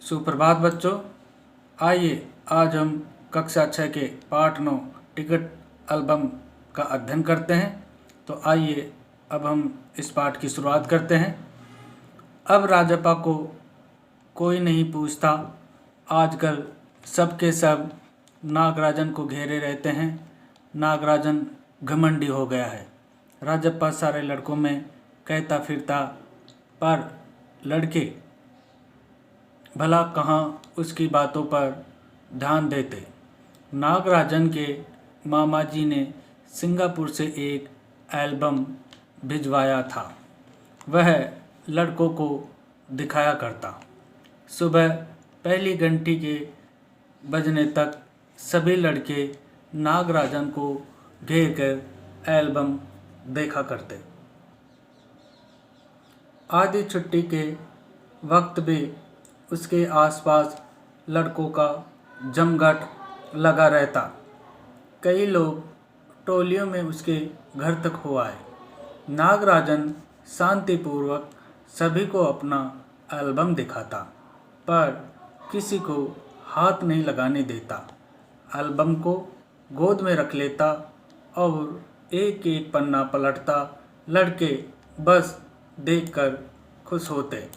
सुप्रभात बच्चों। आइए आज हम कक्षा 6 के पाठ 9 टिकट एल्बम का अध्ययन करते हैं। तो आइए अब हम इस पाठ की शुरुआत करते हैं। अब राजप्पा को कोई नहीं पूछता, आजकल सबके सब नागराजन को घेरे रहते हैं। नागराजन घमंडी हो गया है। राजप्पा सारे लड़कों में कहता फिरता, पर लड़के भला कहाँ उसकी बातों पर ध्यान देते। नागराजन के मामा जी ने सिंगापुर से एक एल्बम भिजवाया था, वह लड़कों को दिखाया करता। सुबह पहली घंटी के बजने तक सभी लड़के नागराजन को घेर कर एल्बम देखा करते। आधी छुट्टी के वक्त भी उसके आसपास लड़कों का जमघट लगा रहता। कई लोग टोलियों में उसके घर तक हो आए। नागराजन शांतिपूर्वक सभी को अपना एल्बम दिखाता, पर किसी को हाथ नहीं लगाने देता। एल्बम को गोद में रख लेता और एक एक पन्ना पलटता। लड़के बस देखकर खुश होते।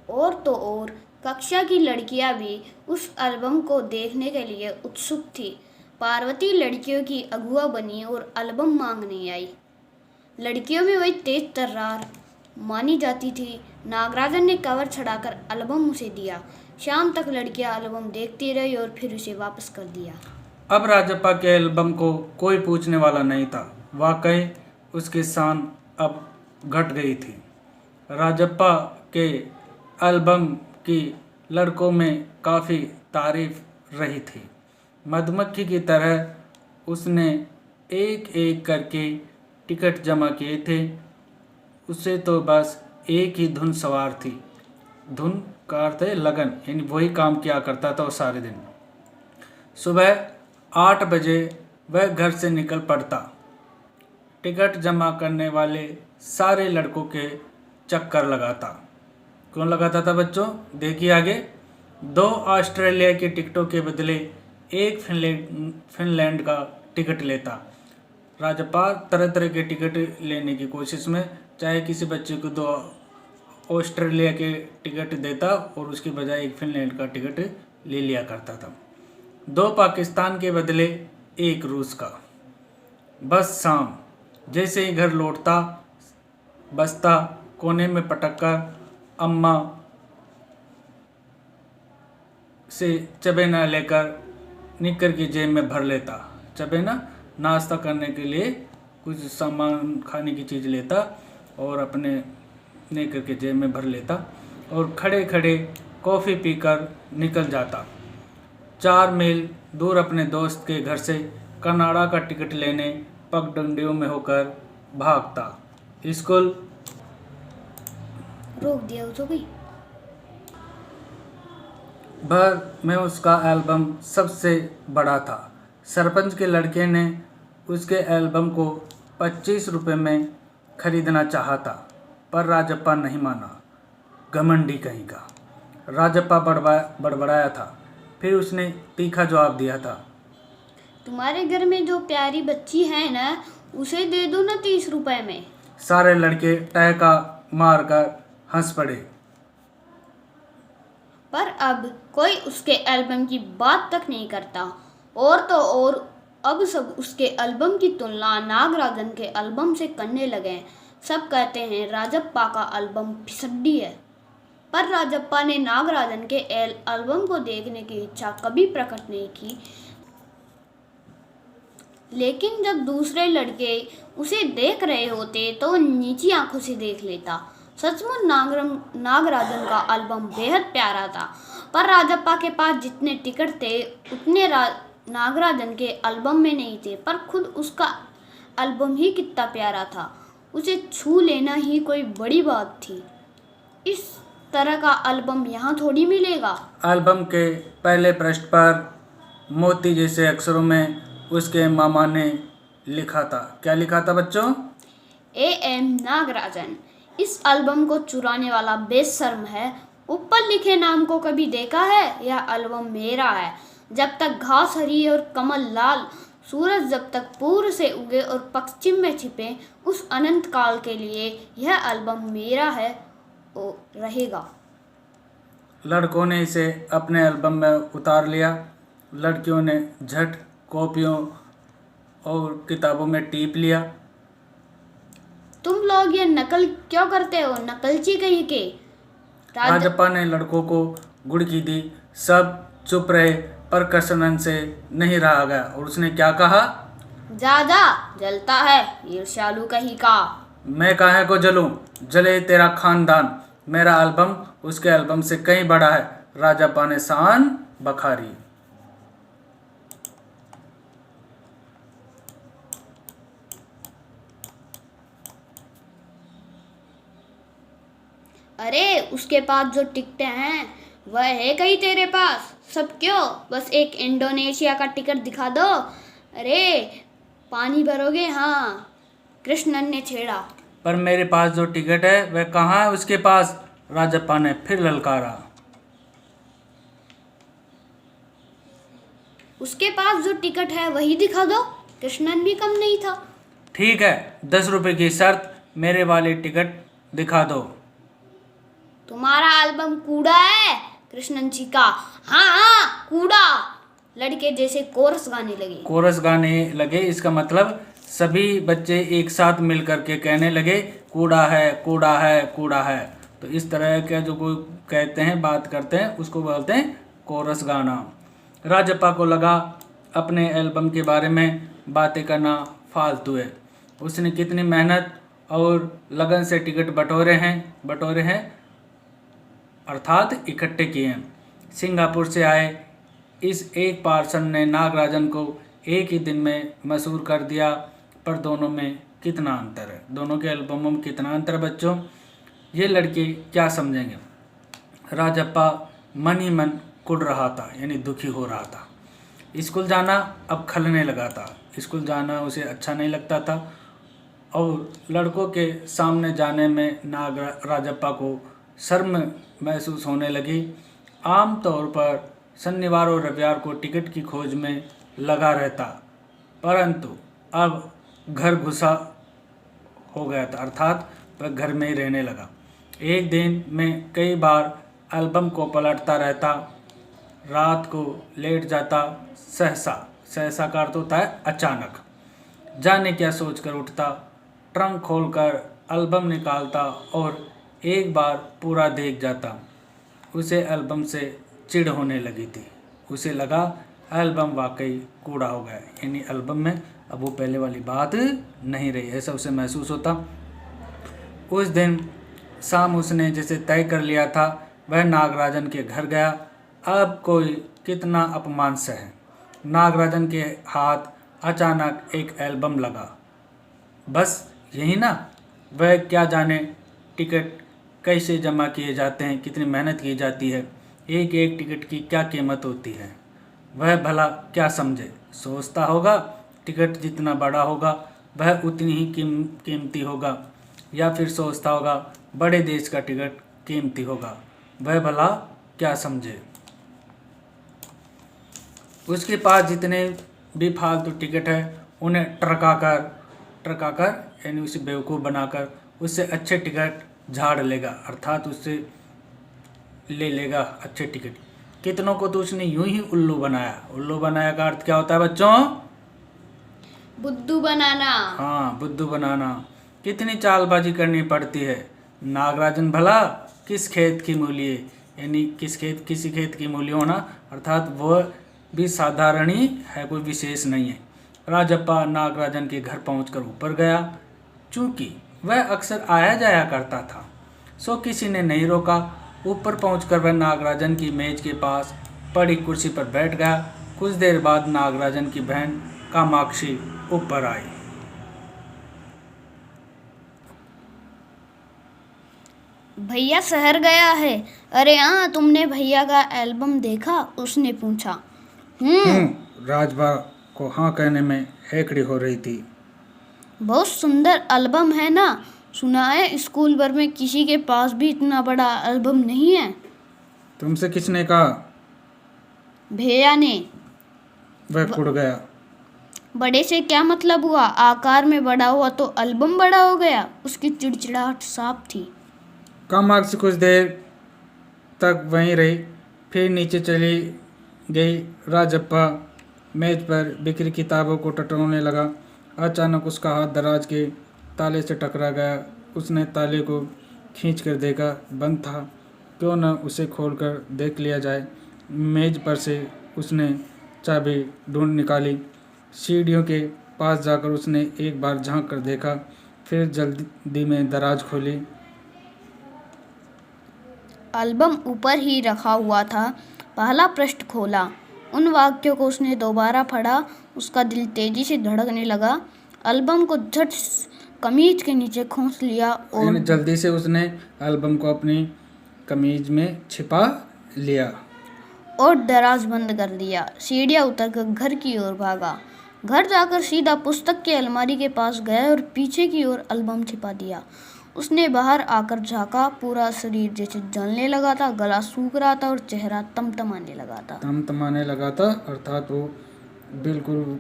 और तो और कक्षा की लड़कियां भी उस एल्बम को देखने के लिए उत्सुक थी। पार्वती लड़कियों की अगुआ बनी और एल्बम मांगने आई। लड़कियों में वही तेज तर्रार मानी जाती थी। नागराजन ने कवर चढ़ाकर एल्बम उसे दिया। शाम तक लड़कियां एल्बम देखती रही और फिर उसे वापस कर दिया। अब राजप्पा के एल्बम को कोई पूछने वाला नहीं था। वाकई उसकी शान अब घट गई थी। राजप्पा के एल्बम की लड़कों में काफ़ी तारीफ रही थी। मधुमक्खी की तरह उसने एक एक करके टिकट जमा किए थे। उसे तो बस एक ही धुन सवार थी। धुन का अर्थ है लगन, यानी वही काम किया करता था वो सारे दिन। सुबह 8 बजे वह घर से निकल पड़ता। टिकट जमा करने वाले सारे लड़कों के चक्कर लगाता। कौन लगाता था बच्चों? देखिए आगे। 2 ऑस्ट्रेलिया की टिकटों के बदले एक फिनलैंड का टिकट लेता। राजप्पा तरह तरह के टिकट लेने की कोशिश में चाहे किसी बच्चे को 2 ऑस्ट्रेलिया के टिकट देता और उसके बजाय एक फिनलैंड का टिकट ले लिया करता था। 2 पाकिस्तान के बदले एक रूस का। बस शाम जैसे ही घर लौटता, बस्ता कोने में पटक कर अम्मा से चबेना लेकर निक्कर की जेब में भर लेता। चबेना नाश्ता करने के लिए कुछ सामान खाने की चीज़ लेता और अपने निक्कर के जेब में भर लेता और खड़े खड़े कॉफ़ी पीकर निकल जाता। 4 मील दूर अपने दोस्त के घर से कनाडा का टिकट लेने पगडंडियों में होकर भागता। स्कूल रोक दिया उसको भी। भर में उसका एल्बम सबसे बड़ा था। सरपंच के लड़के ने उसके एल्बम को 25 रुपये में खरीदना चाहा था, पर राजप्पा नहीं माना। घमंडी कहीं का। राजप्पा बड़बड़ाया था। फिर उसने तीखा जवाब दिया था, तुम्हारे घर में जो प्यारी बच्ची है ना, उसे दे दो ना 30 रुपए में। सारे लड़के टहका मारकर हंस पड़े। पर अब कोई उसके एल्बम की बात तक नहीं करता। और तो और अब सब उसके एल्बम की तुलना नागराजन के एल्बम से करने लगे। सब कहते हैं राजप्पा का एल्बम फिसड्डी है। पर राजप्पा ने नागराजन के एल्बम को देखने की इच्छा कभी प्रकट नहीं की। लेकिन जब दूसरे लड़के उसे देख रहे होते तो नीची आंखों से देख लेता। सचमुच नागराजन का एल्बम बेहद प्यारा था, पर राजप्पा के पास जितने टिकट थे उतने नागराजन के एल्बम में नहीं थे। पर खुद उसका एल्बम ही कितना प्यारा था, उसे छू लेना ही कोई बड़ी बात थी। इस तरह का एल्बम यहाँ थोड़ी मिलेगा। एल्बम के पहले पृष्ठ पर मोती जैसे अक्षरों में उसके मामा ने लिखा था। क्या लिखा था बच्चों? A.M. नागराजन, इस एल्बम को चुराने वाला बेशर्म है। ऊपर लिखे नाम को कभी देखा है? यह एल्बम मेरा है। जब तक घास हरी और कमल लाल, सूरज जब तक पूर्व से उगे और पश्चिम में छिपे, उस अनंत काल के लिए यह एल्बम मेरा है और रहेगा। लड़कों ने इसे अपने एल्बम में उतार लिया। लड़कियों ने झट कॉपियों और किताबों में टीप लिया। तुम लोग ये नकल क्यों करते हो, नकलची कहीं के? राजप्पा ने लड़कों को गुड़की दी। सब चुप रहे, पर कृष्णन से नहीं रहा गया और उसने क्या कहा? जा जा, जलता है ईर्ष्यालु कहीं का। मैं काहे को जलूं? जले तेरा खानदान। मेरा एल्बम उसके एल्बम से कहीं बड़ा है। राजप्पा ने शान बखारी। अरे उसके पास जो टिकटें हैं वह है कहीं तेरे पास? सब क्यों, बस एक इंडोनेशिया का टिकट दिखा दो। अरे पानी भरोगे? हाँ, कृष्णन ने छेड़ा। पर मेरे पास जो टिकट है वह कहाँ है उसके पास? राजप्पा ने फिर ललकारा। उसके पास जो टिकट है वही दिखा दो। कृष्णन भी कम नहीं था। ठीक है, 10 रुपए की शर्त, मेरे वाली टिकट दिखा दो। तुम्हारा एल्बम कूड़ा है, कृष्णन चीखा। हाँ हाँ कूड़ा, लड़के जैसे कोरस गाने लगे। कोरस गाने लगे, इसका मतलब सभी बच्चे एक साथ मिल करके कहने लगे, कूड़ा है, कूड़ा है, कूड़ा है। तो इस तरह के जो कोई कहते हैं, बात करते हैं, उसको बोलते हैं कोरस गाना। राजप्पा को लगा अपने एल्बम के बारे में बातें करना फालतू है। उसने कितनी मेहनत और लगन से टिकट बटोरे हैं अर्थात इकट्ठे किए हैं। सिंगापुर से आए इस एक पार्सन ने नागराजन को एक ही दिन में मशहूर कर दिया। पर दोनों में कितना अंतर है, दोनों के एल्बमों में कितना अंतर है बच्चों? ये लड़के क्या समझेंगे? राजप्पा मन ही मन कुढ़ रहा था, यानी दुखी हो रहा था। स्कूल जाना अब खलने लगा था। स्कूल जाना उसे अच्छा नहीं लगता था और लड़कों के सामने जाने में राजप्पा को शर्म महसूस होने लगी। आम तौर पर शनिवार और रविवार को टिकट की खोज में लगा रहता, परंतु अब घर घुसा हो गया था, अर्थात वह घर में ही रहने लगा। एक दिन में कई बार एल्बम को पलटता रहता, रात को लेट जाता। सहसा का अर्थ होता है अचानक। जाने क्या सोचकर उठता, ट्रंक खोलकर एल्बम निकालता और एक बार पूरा देख जाता। उसे एल्बम से चिढ़ होने लगी थी। उसे लगा एल्बम वाकई कूड़ा हो गया, यानी एल्बम में अब वो पहले वाली बात नहीं रही, ऐसा उसे महसूस होता। उस दिन शाम उसने जैसे तय कर लिया था, वह नागराजन के घर गया। अब कोई कितना अपमान सहे। नागराजन के हाथ अचानक एक एल्बम लगा। बस यही ना, वह क्या जाने टिकट कैसे जमा किए जाते हैं, कितनी मेहनत की जाती है, एक एक टिकट की क्या कीमत होती है। वह भला क्या समझे? सोचता होगा टिकट जितना बड़ा होगा वह उतनी ही कीमती होगा, या फिर सोचता होगा बड़े देश का टिकट कीमती होगा। वह भला क्या समझे? उसके पास जितने भी फालतू टिकट है उन्हें ट्रकाकर यानी उसे बेवकूफ़ बनाकर उससे अच्छे टिकट झाड़ लेगा, अर्थात उससे ले लेगा अच्छे टिकट। कितनों को तो उसने यूं ही उल्लू बनाया। उल्लू बनाया का अर्थ क्या होता है बच्चों? बुद्धू बनाना। हाँ, बुद्धू बनाना। कितनी चालबाजी करनी पड़ती है। नागराजन भला किस खेत की मूली है, यानी किसी खेत की मूली होना, अर्थात वह भी साधारण ही है, कोई विशेष नहीं है। राजप्पा नागराजन के घर पहुंचकर ऊपर गया। चूंकि वह अक्सर आया जाया करता था, सो किसी ने नहीं रोका। ऊपर पहुंचकर वह नागराजन की मेज के पास पड़ी कुर्सी पर बैठ गया। कुछ देर बाद नागराजन की बहन कामाक्षी ऊपर आई। भैया शहर गया है। अरे हाँ, तुमने भैया का एल्बम देखा? उसने पूछा। राजबा को हाँ कहने में हेकड़ी हो रही थी। बहुत सुंदर एल्बम है ना। सुना है स्कूल भर में किसी के पास भी इतना बड़ा एल्बम नहीं है। तुमसे किसने कहा? भैया ने। वह कुड़ गया। बड़े से क्या मतलब हुआ? आकार में बड़ा हुआ तो एल्बम बड़ा हो गया। उसकी चिड़चिड़ाहट साफ थी। कामाक्षी कुछ देर तक वहीं रही, फिर नीचे चली गई। राजप्पा मेज पर बिखरी किताबों को टटोलने लगा। अचानक उसका हाथ दराज के ताले से टकरा गया। उसने ताले को खींचकर देखा, बंद था। क्यों न उसे खोलकर देख लिया जाए। मेज पर से उसने चाबी ढूंढ निकाली। सीढ़ियों के पास जाकर उसने एक बार झांक कर देखा, फिर जल्दी में दराज खोली। एल्बम ऊपर ही रखा हुआ था। पहला पृष्ठ खोला। उन वाक्यों को उसने दोबारा पढ़ा। उसका दिल तेजी से धड़कने लगा। एल्बम को झट कमीज के नीचे खोस लिया और जल्दी से उसने एल्बम को अपनी कमीज में छिपा लिया दराज बंद कर दिया। सीढ़ियाँ उतरकर घर की ओर भागा। घर जाकर सीधा पुस्तक की अलमारी के पास गया और पीछे की ओर एल्बम छिपा दिया। उसने बाहर आकर झाँका। पूरा शरीर जैसे जलने लगा था, गला सूख रहा था और चेहरा तमतमाने लगा था। अर्थात वो बिल्कुल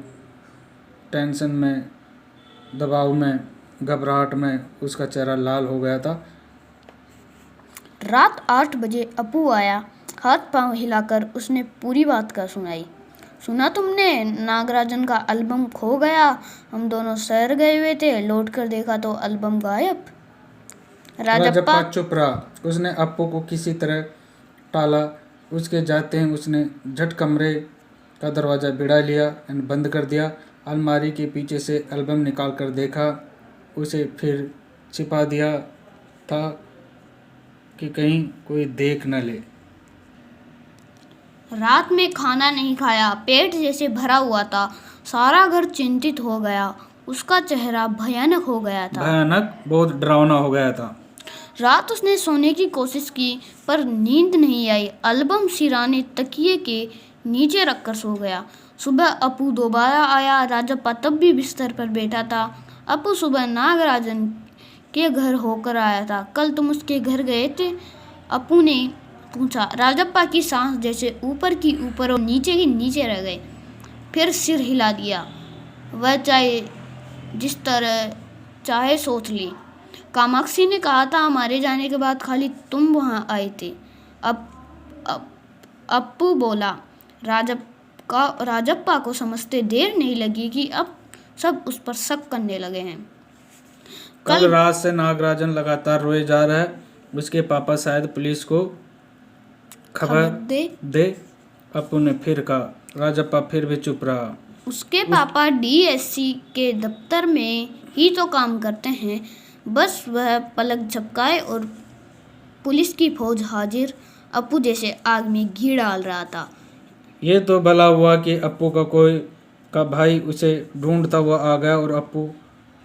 टेंशन में, दबाव में, घबराहट में उसका चेहरा लाल हो गया था। रात 8 बजे अपू आया। हाथ पांव हिलाकर उसने पूरी बात का सुनाई। सुना तुमने? नागराजन का एल्बम खो गया। हम दोनों शहर गए हुए थे, लौट कर देखा तो एल्बम गायब। राजप्पा चुप रहा। उसने अप्पू को किसी तरह टाला। उसके जाते ही उसने झट कमरे का दरवाज़ा भिड़ा लिया और बंद कर दिया। अलमारी के पीछे से एल्बम निकाल कर देखा। उसे फिर छिपा दिया था कि कहीं कोई देख न ले। रात में खाना नहीं खाया। पेट जैसे भरा हुआ था। सारा घर चिंतित हो गया। उसका चेहरा भयानक हो गया था। बहुत डरावना हो गया था। रात उसने सोने की कोशिश की पर नींद नहीं आई। एल्बम सिराने तकिए के नीचे रखकर सो गया। सुबह अपू दोबारा आया। राजप्पा तब भी बिस्तर पर बैठा था। अपू सुबह नागराजन के घर होकर आया था। कल तुम उसके घर गए थे? अपू ने पूछा। राजप्पा की सांस जैसे ऊपर की ऊपर और नीचे की नीचे रह गई। फिर सिर हिला दिया। वह चाहे जिस तरह चाहे सोच ली। कामाक्षी ने कहा था हमारे जाने के बाद खाली तुम वहाँ आए थे। अपू बोला। राजप्पा को समझते देर नहीं लगी कि अब सब उस पर शक करने लगे हैं। कल रात से नागराजन लगातार रोए जा रहा है। उसके पापा शायद पुलिस को खबर दे। अपू ने फिर कहा। राजप्पा फिर भी चुप रहा। उसके पापा डीएससी के दफ्तर में ही तो काम करते हैं। बस वह पलक झपकाए और पुलिस की फौज हाजिर। अपू जैसे आग में घी डाल रहा था। ये तो भला हुआ कि अपू का भाई उसे ढूंढता हुआ आ गया और अपू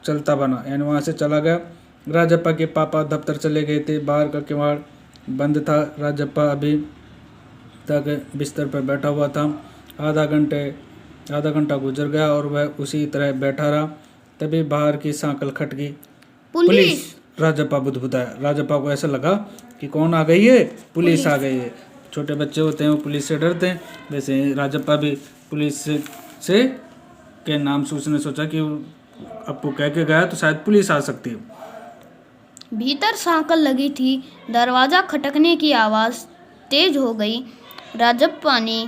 चलता बना, यानी वहाँ से चला गया। राजप्पा के पापा दफ्तर चले गए थे। बाहर का किवाड़ बंद था। राजप्पा अभी तक बिस्तर पर बैठा हुआ था। आधा घंटा गुजर गया और वह उसी तरह बैठा रहा। तभी बाहर की सांकल खटकी। पुलिस! राजप्पा बुदबुदाया। राजप्पा को ऐसा लगा कि कौन आ गई है? पुलिस आ गई है। छोटे बच्चे होते हैं वो पुलिस से डरते हैं। वैसे राजप्पा भी पुलिस से के नाम से उसने सोचा कि अपू कह के गया तो शायद पुलिस आ सकती है। भीतर सांकल लगी थी। दरवाज़ा खटकने की आवाज़ तेज हो गई। राजप्पा ने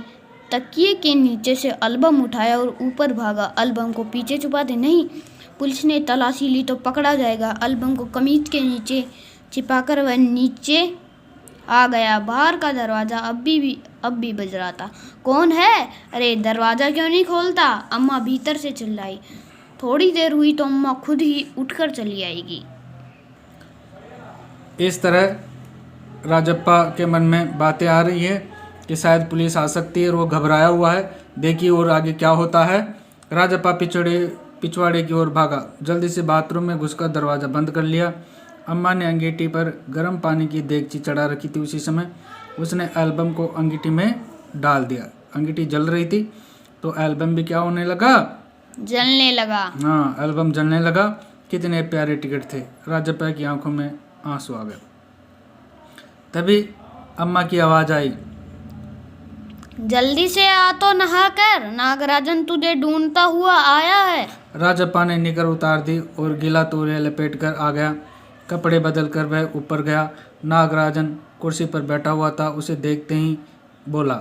तकिए के नीचे से एल्बम उठाया और ऊपर भागा। एल्बम को पीछे छुपा दे। नहीं, पुलिस ने तलाशी ली तो पकड़ा जाएगा। एल्बम को कमीज के नीचे छिपाकर वह नीचे आ गया। बाहर का दरवाज़ा अब भी बज रहा था। कौन है? अरे दरवाज़ा क्यों नहीं खोलता? अम्मा भीतर से चिल्लाई। थोड़ी देर हुई तो अम्मा खुद ही उठकर चली आएगी। इस तरह राजप्पा के मन में बातें आ रही है कि शायद पुलिस आ सकती है और वो घबराया हुआ है। देखिए और आगे क्या होता है। राजप्पा पिछवाड़े की ओर भागा। जल्दी से बाथरूम में घुसकर दरवाज़ा बंद कर लिया। अम्मा ने अंगीठी पर गर्म पानी की देगची चढ़ा रखी थी। उसी समय उसने एल्बम को अंगीठी में डाल दिया। अंगीठी जल रही थी तो एल्बम भी क्या होने लगा? जलने लगा। हाँ, एल्बम जलने लगा। कितने प्यारे टिकट थे। राजप्पा की आंखों में आंसू आ गए। तभी अम्मा की आवाज़ आई। जल्दी से आ तो नहा कर, नागराजन तुझे ढूंढता हुआ आया है। राजप्पा ने निकर उतार दी और गीला तौलिया लपेट कर आ गया। कपड़े बदल कर वह ऊपर गया। नागराजन कुर्सी पर बैठा हुआ था। उसे देखते ही बोला,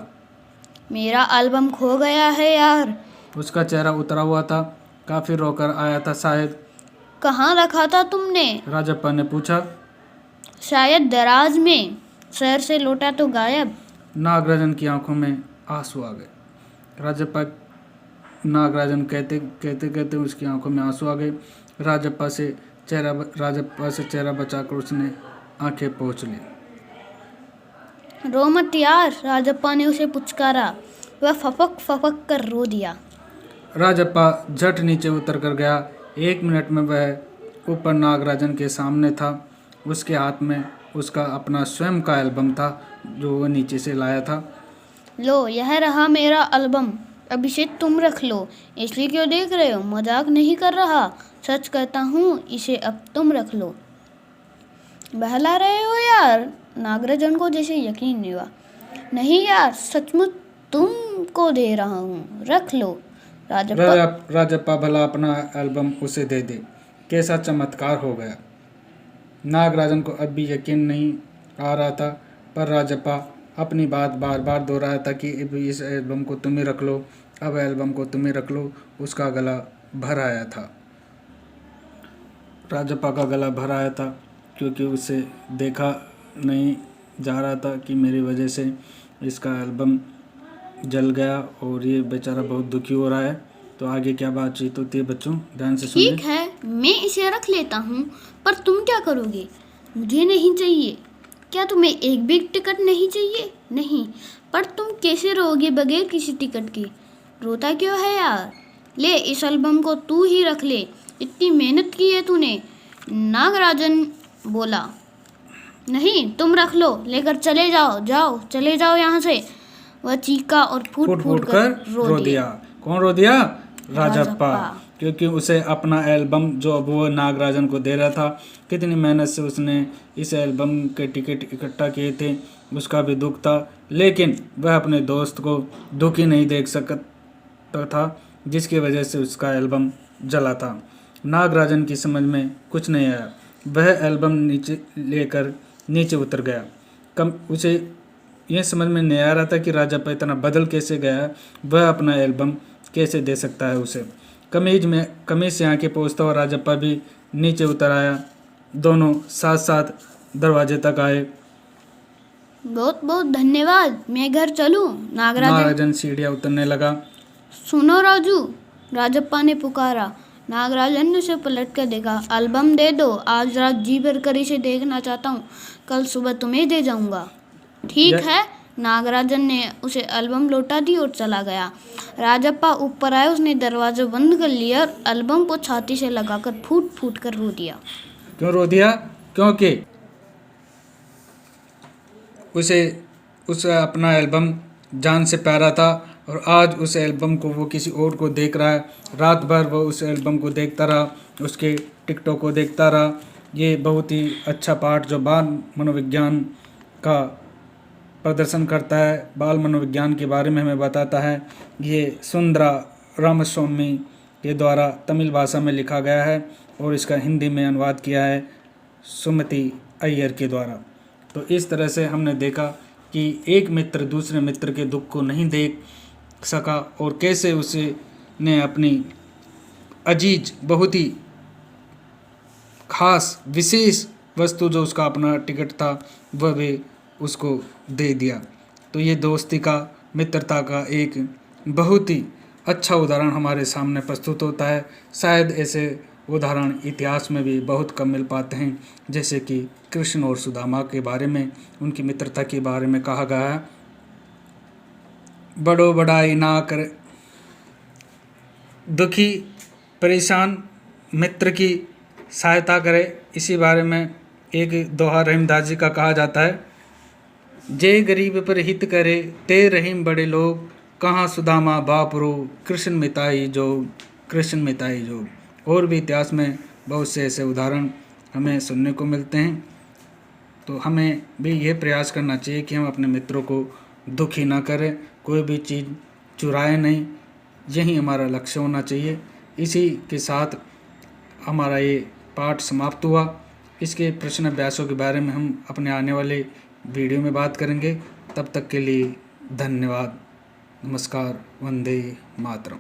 मेरा एल्बम खो गया है यार। उसका चेहरा उतरा हुआ था। काफ़ी रोकर आया था शायद। कहाँ रखा था तुमने? राजप्पा ने पूछा। शायद दराज में, शहर से लौटा तो गायब। नागराजन की आंखों में आंसू आ गए। राजप्पा नागराजन कहते कहते कहते उसकी आंखों में आंसू आ गए। राजप्पा से चेहरा बचाकर उसने आंखें पोंछ ली। रो मत यार, राजप्पा ने उसे पुचकारा। वह फपक फपक कर रो दिया। राजप्पा झट नीचे उतर कर गया। 1 मिनट में वह ऊपर नागराजन के सामने था। उसके हाथ में उसका अपना स्वयं का एल्बम था जो वह नीचे से लाया था। लो, यह रहा मेरा एल्बम। अब इसे तुम रख लो। इसलिए क्यों देख रहे हो? मजाक नहीं कर रहा, सच कहता हूँ। इसे अब तुम रख लो। बहला रहे हो यार? नागराजन को जैसे यकीन नहीं हुआ। नहीं यार, सचमुच तुमको दे रहा हूँ, रख लो। राजप्पा भला अपना एल्बम उसे दे दे। कैसा चमत्कार हो गया। नागराजन को अब भी यकीन नहीं आ रहा था, पर राजप्पा अपनी बात बार बार दोहराया था कि इस एल्बम को तुम ही रख लो, अब एल्बम को तुम ही रख लो। उसका गला भर आया था। राजप्पा का गला भर आया था क्योंकि उसे देखा नहीं जा रहा था कि मेरी वजह से इसका एल्बम जल गया और ये बेचारा बहुत दुखी हो रहा है। तो आगे क्या बातचीत होती है बच्चों, ध्यान से सुनिए। ठीक है, मैं इसे रख लेता हूँ, पर तुम क्या करोगे? मुझे नहीं चाहिए। क्या तुम्हें एक भी टिकट नहीं चाहिए? नहीं। पर तुम कैसे रहोगे बगैर किसी टिकट के? रोता क्यों है यार? ले, इस एल्बम को तू ही रख ले। इतनी मेहनत की है तूने। नागराजन बोला। नहीं, तुम रख लो। लेकर चले जाओ, जाओ, चले जाओ यहाँ से। वह चीखा और फूट फूट कर रो दिया। कौन रो दिया? राजप्पा। राजप्पा। क्योंकि उसे अपना एल्बम जो अब वो नागराजन को दे रहा था, कितनी मेहनत से उसने इस एल्बम के टिकट इकट्ठा किए थे, उसका भी दुख था। लेकिन वह अपने दोस्त को दुखी नहीं देख सकता था, जिसकी वजह से उसका एल्बम जला था। नागराजन की समझ में कुछ नहीं आया। वह एल्बम नीचे लेकर नीचे उतर गया। उसे यह समझ में नहीं आ रहा था कि राजप्पा इतना बदल कैसे गया। वह अपना एल्बम कैसे दे सकता है उसे। कमीज से आंखें पोंछता हुआ राजप्पा भी नीचे उतर आया। दोनों साथ साथ दरवाजे तक आए। बहुत बहुत धन्यवाद, मैं घर चलूं? नागराजन सीढ़ियाँ उतरने लगा। सुनो राजू, राजप्पा ने पुकारा। नागराजन ने उसे पलट कर देखा। एल्बम दे दो, आज रात जी भर कर इसे देखना चाहता हूँ। कल सुबह तुम्हें दे जाऊंगा। ठीक है। नागराजन ने उसे एल्बम लौटा दी और चला गया। राजप्पा ऊपर आया। उसने दरवाजा बंद कर लिया और एल्बम को छाती से लगाकर फूट फूट कर रो दिया। क्यों रो दिया? क्योंकि उसे अपना एल्बम जान से प्यारा था और आज उस एल्बम को वो किसी और को देख रहा है। रात भर वो उस एल्बम को देखता रहा, उसके टिकटों को देखता रहा। ये बहुत ही अच्छा पाठ जो बाल मनोविज्ञान का प्रदर्शन करता है, बाल मनोविज्ञान के बारे में हमें बताता है। ये सुंदरा रामस्वामी के द्वारा तमिल भाषा में लिखा गया है और इसका हिंदी में अनुवाद किया है सुमति अय्यर के द्वारा। तो इस तरह से हमने देखा कि एक मित्र दूसरे मित्र के दुख को नहीं देख सका और कैसे उसे ने अपनी अजीज, बहुत ही खास विशेष वस्तु जो उसका अपना टिकट था वह भी उसको दे दिया। तो ये दोस्ती का, मित्रता का एक बहुत ही अच्छा उदाहरण हमारे सामने प्रस्तुत होता है। शायद ऐसे उदाहरण इतिहास में भी बहुत कम मिल पाते हैं, जैसे कि कृष्ण और सुदामा के बारे में, उनकी मित्रता के बारे में कहा गया है। बड़ो बड़ाई ना कर, दुखी परेशान मित्र की सहायता करे। इसी बारे में एक दोहा रहीमदास जी का कहा जाता है। जे गरीब पर हित करे ते रहीम बड़े लोग, कहाँ सुदामा बापरो कृष्ण मिताई जो। कृष्ण मिताई जोग। और भी इतिहास में बहुत से ऐसे उदाहरण हमें सुनने को मिलते हैं। तो हमें भी ये प्रयास करना चाहिए कि हम अपने मित्रों को दुखी ना करें, कोई भी चीज़ चुराए नहीं, यही हमारा लक्ष्य होना चाहिए। इसी के साथ हमारा ये पाठ समाप्त हुआ। इसके प्रश्न अभ्यासों के बारे में हम अपने आने वाले वीडियो में बात करेंगे। तब तक के लिए धन्यवाद। नमस्कार। वंदे मातरम।